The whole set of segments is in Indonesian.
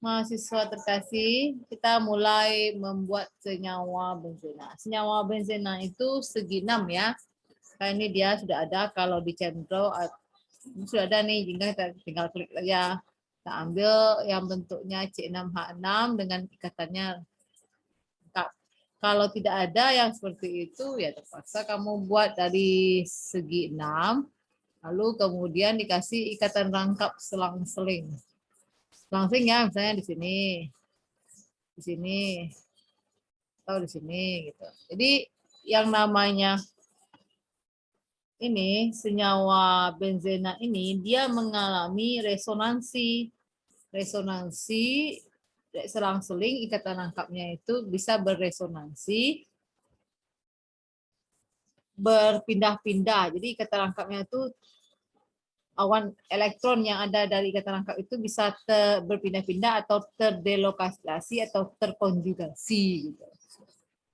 Mahasiswa terkasih, kita mulai membuat senyawa benzena. Senyawa benzena itu segi 6 ya. Nah, ini dia sudah ada kalau di Centro sudah ada nih, tinggal klik aja. Kita ambil yang bentuknya C6H6 dengan ikatannya lengkap. Kalau tidak ada yang seperti itu ya terpaksa kamu buat dari segi 6, lalu kemudian dikasih ikatan rangkap selang-seling. Selang-seling ya, misalnya di sini, atau di sini gitu. Jadi yang namanya ini senyawa benzena ini dia mengalami resonansi. Resonansi selang-seling ikatan rangkapnya itu bisa berresonansi berpindah-pindah. Jadi ikatan rangkapnya itu awan elektron yang ada dari ikatan rangkap itu bisa berpindah-pindah atau terdelokasi atau terkonjugasi gitu.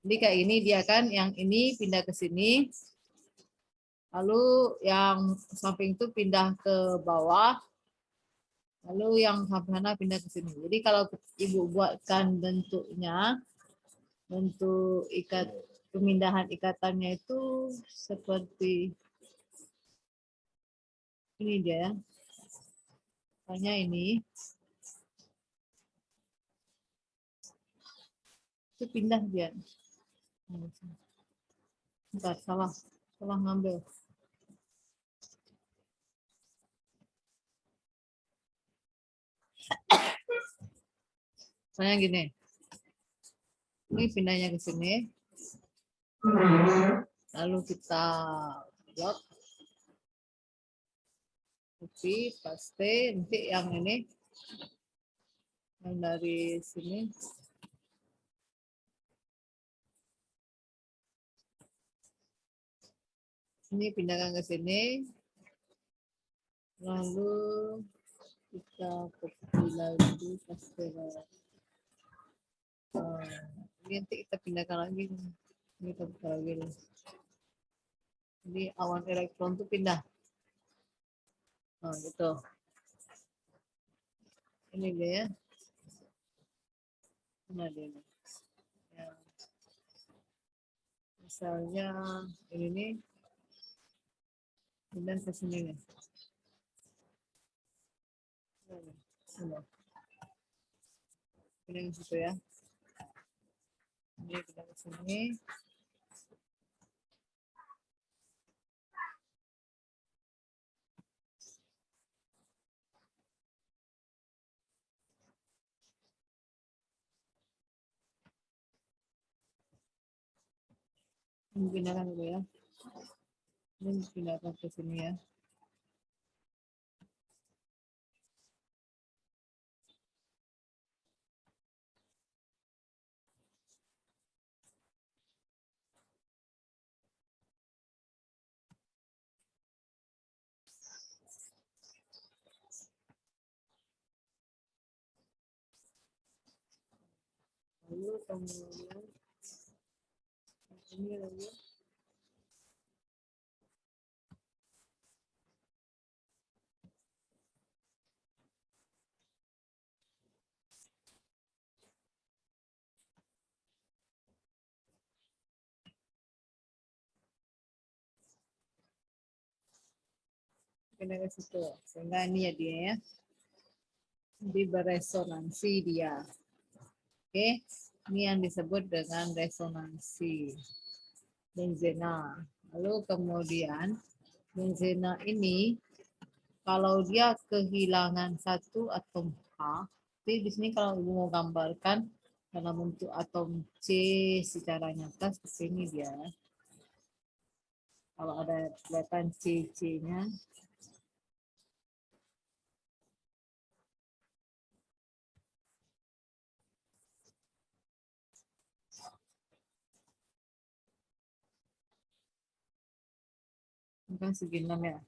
Jadi kayak ini dia kan, yang ini pindah ke sini, lalu yang samping itu pindah ke bawah, lalu yang samping sana pindah ke sini. Jadi kalau ibu buatkan bentuknya, bentuk pemindahan ikatannya itu seperti ini dia. Misalnya ini, itu pindah dia. Bentar, salah ngambil. Misalnya gini, ini pindahnya ke sini, lalu kita blok, copy, paste, nanti yang ini, yang dari sini, ini pindahkan ke sini, lalu kita copy lagi, paste lagi. Ini nanti kita pindahkan lagi, ini kita buka lagi. Jadi awan elektron itu pindah. Nah, gitu. Ini dia ya. Nah, dia. Ya. Misalnya ini nih, pindah ke sini nih. Pindah ke situ ya. Ini pindah ke sini. Ini pindahkan dulu ya. Ini pindahkan ke sini ya. Lalu kemudian ini lagi. Pindah ke situ. Sehingga ini ya dia ya. Jadi beresonansi dia. Oke, ini yang disebut dengan resonansi benzena. Lalu kemudian benzena ini kalau dia kehilangan satu atom H, jadi di sini kalau ibu mau gambarkan dalam bentuk atom C secara nyata seperti ini dia. Kalau ada kelihatan C-nya. Ini kan segi 6 ya.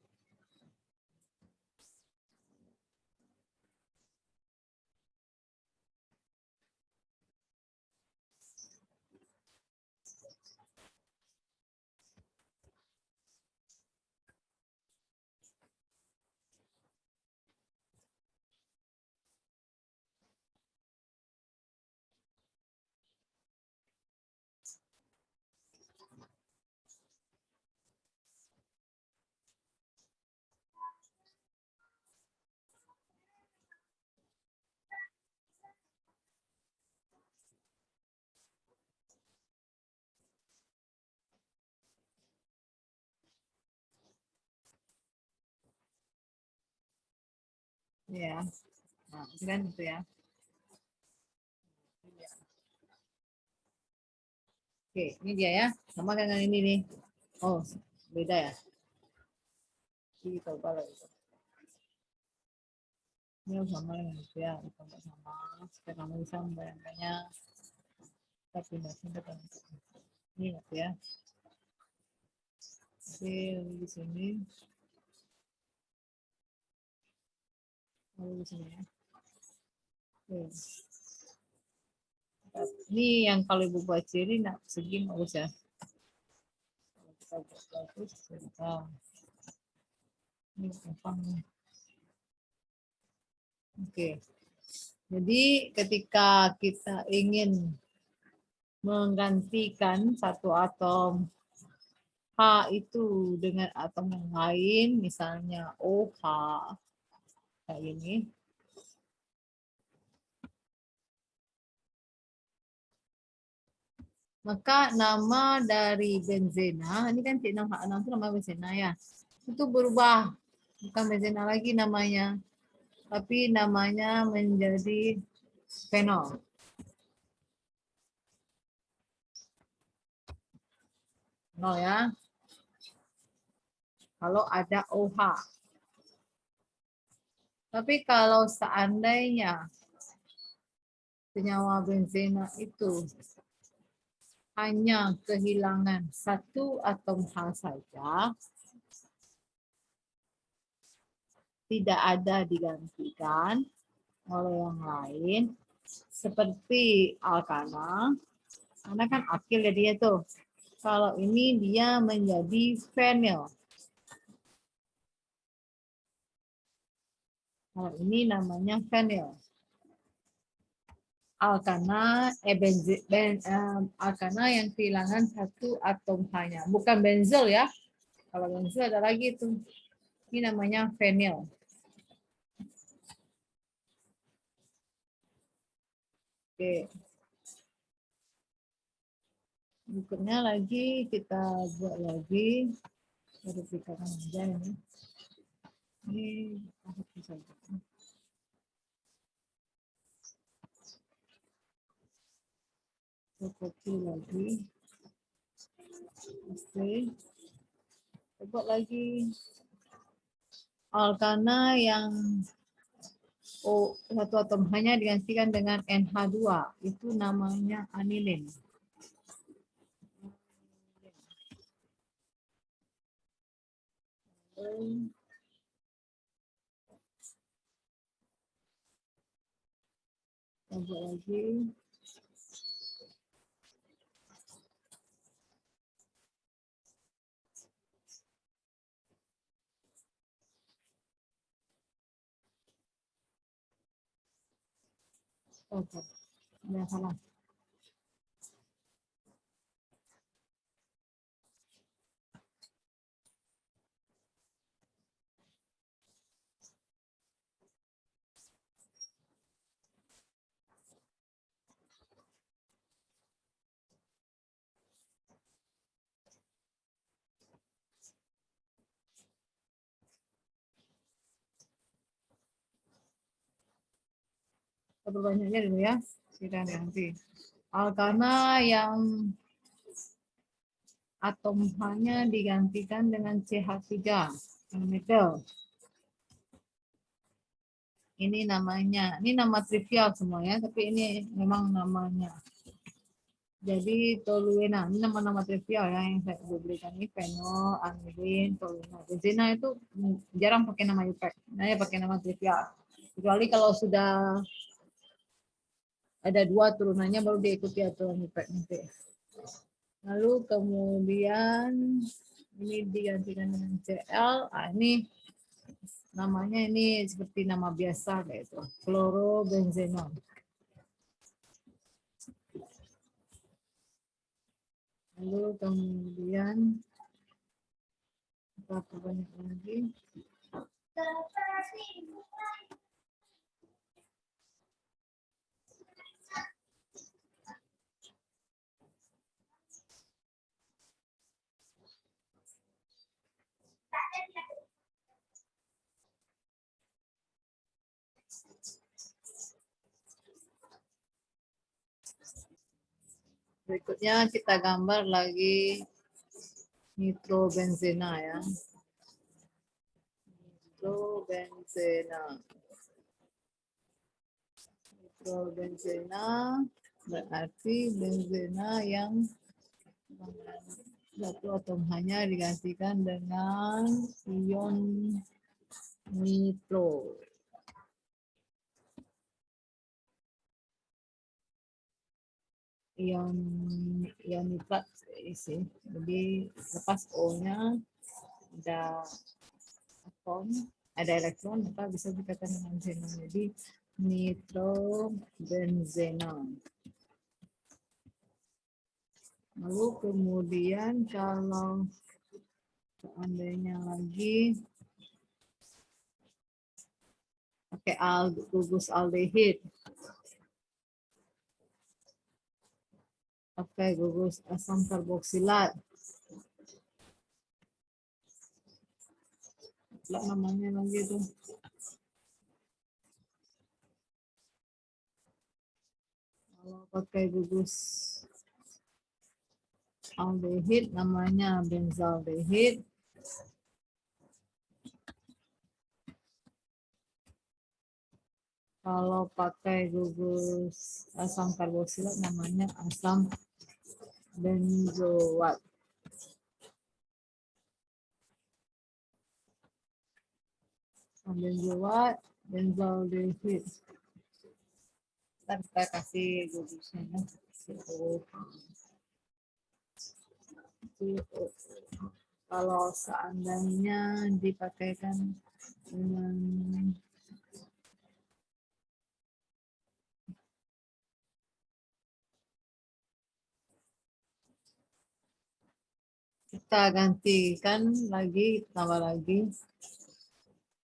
Ya. Nah, itu kan itu ya. Oke, ini dia ya. Sama dengan ini nih. Oh, beda ya. Ini coba lagi. Ini sama dengan itu ya. Coba sama. Supaya kamu bisa membayangkannya. Kita pindah-pindah kan. Ini ya. Oke, di sini. Lalu di sini ya. Oke. Ini yang kalau ibu buat ciri nak segi nggak usah. Kita buat bagus, kita ini gampang. Oke. Jadi ketika kita ingin menggantikan satu atom H itu dengan atom yang lain, misalnya OH kayak ini. Maka nama dari benzena, ini kan C6H6 itu nama benzena ya. Itu berubah, bukan benzena lagi namanya, tapi namanya menjadi fenol. Fenol ya. Kalau ada OH. Tapi kalau seandainya senyawa benzena itu hanya kehilangan satu atom H saja, tidak ada digantikan oleh yang lain, seperti alkana, karena kan akil ya dia tuh. Kalau ini dia menjadi fenil. Kalau ini namanya fenil. Alkana, alkana yang kehilangan satu atom H-nya. Bukan benzel ya. Kalau benzel ada lagi tuh. Ini namanya fenil. Oke. Berikutnya lagi kita buat lagi verifikasi aja ini. Ini aku saja. Copy lagi. Oke. Coba lagi. Alkana yang satu atom hanya digantikan dengan NH2. Itu namanya anilin. Coba lagi. Oke. Ada salah. Perbandingannya dulu ya. Kita nanti. Alkana yang atom H-nya digantikan dengan CH3. Metal. Ini namanya, ini nama trivial semuanya, tapi ini memang namanya. Jadi toluena, ini nama-nama trivial ya yang saya berikan ini fenol, anilin, toluena. Benzena itu jarang pakai nama IUPAC, hanya pakai nama trivial. Kecuali kalau sudah ada dua turunannya baru diikuti aturan IUPAC nanti. Lalu kemudian ini digantikan dengan Cl, ini namanya ini seperti nama biasa kayak itu, chlorobenzenon. Lalu kemudian kita perbanyak lagi. Berikutnya kita gambar lagi nitrobenzena ya. Nitrobenzena. Nitrobenzena berarti benzena yang satu atom hanya digantikan dengan ion nitro. Ion nitrat isi. Jadi lepas O-nya ada atom, ada elektron, maka bisa dikatakan dengan xenon. Jadi nitrobenzena. Lalu kemudian kalau seandainya lagi pakai gugus aldehid, pakai gugus asam karboksilat, namanya lagi itu. Kalau pakai gugus aldehid namanya benzaldehid. Kalau pakai gugus asam karboksilat namanya asam benzoat. Asam benzoat, benzaldehid. Kita kasih gugusnya. Kalau seandainya dipakaikan dengan kita gantikan lagi, tambah lagi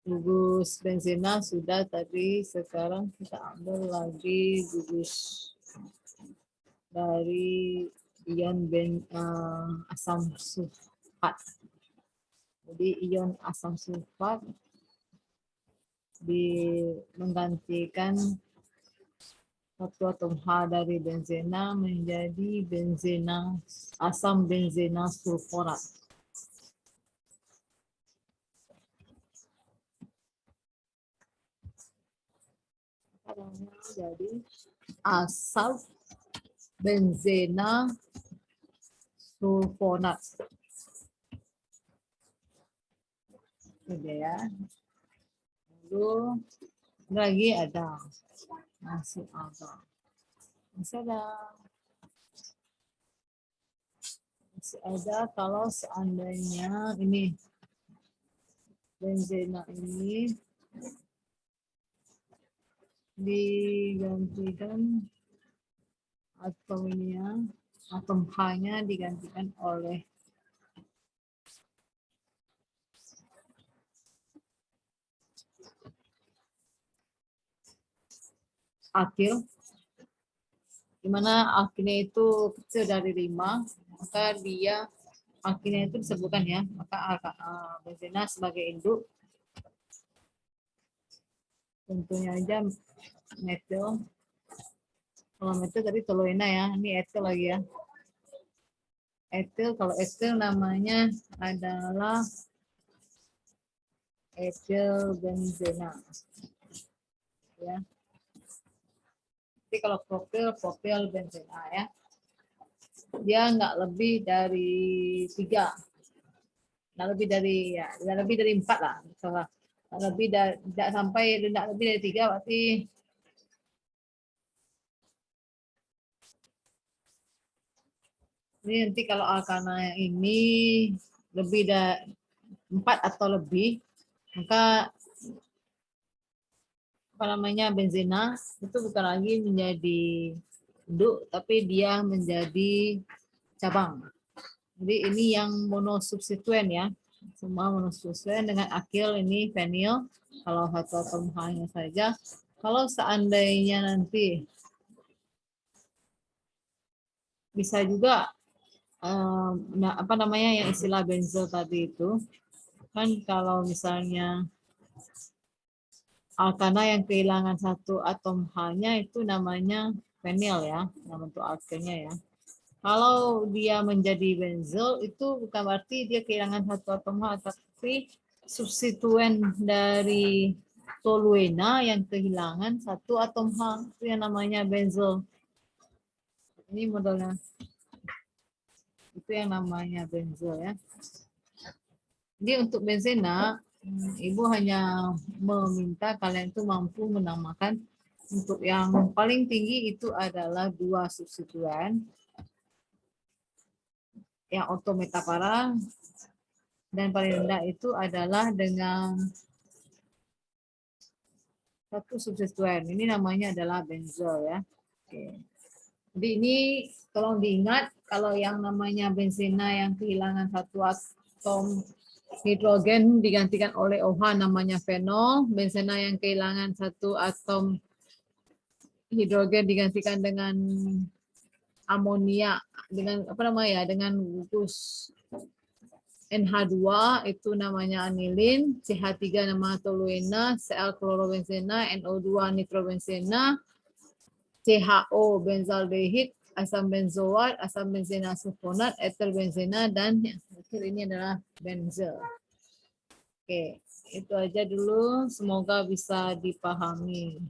gugus benzena sudah tadi, sekarang kita ambil lagi gugus dari ion asam sulfat. Jadi ion asam sulfat menggantikan satu atom H dari benzena menjadi asam benzena sulforat. Jadi asam benzena sulfonat. Oke ya. Lalu lagi ada masih ada kalau seandainya ini benzena ini digantikan atom H-nya digantikan oleh akil, di mana akilnya itu kecil dari 5, maka dia akilnya itu disebutkan ya, maka benzena sebagai induk tentunya aja metil. Kalau metil tadi toluena ya, ini etil lagi ya. Etil, kalau etil namanya adalah etil benzena. Ya. Jadi kalau propil benzena ya. Dia nggak lebih dari 3. Nggak lebih dari 4 lah. Misalnya. Tidak sampai tidak lebih dari 3 berarti ini nanti kalau alkana ini lebih dari 4 atau lebih, maka benzena itu bukan lagi menjadi induk, tapi dia menjadi cabang. Jadi ini yang monosubstituen ya, semua monosubstituen dengan akil ini fenil. Kalau satu atom H-nya saja. Kalau seandainya nanti bisa juga yang istilah benzel tadi itu kan, kalau misalnya alkana yang kehilangan satu atom H-nya itu namanya fenil ya, nama bentuk alkennya ya. Kalau dia menjadi benzel itu bukan berarti dia kehilangan satu atom H, tapi substituen dari toluena yang kehilangan satu atom H, itu yang namanya benzel. Ini modelnya. Itu yang namanya benzel ya. Jadi untuk benzena, Ibu hanya meminta kalian itu mampu menamakan untuk yang paling tinggi itu adalah 2 substituen. Yang otometapara dan paling rendah itu adalah dengan satu substituen. Ini namanya adalah benzel ya. Oke. Jadi ini tolong diingat kalau yang namanya benzena yang kehilangan satu atom hidrogen digantikan oleh OH namanya fenol. Benzena yang kehilangan satu atom hidrogen digantikan dengan amonia dengan apa namanya ya dengan gugus NH2 itu namanya anilin, CH3 nama toluena, Cl klorobenzena, NO2 nitrobenzena, CHO benzaldehid, asam benzoat, asam benzena sulfonat, etil benzena dan yang terakhir ini adalah benzel. Oke, itu aja dulu. Semoga bisa dipahami.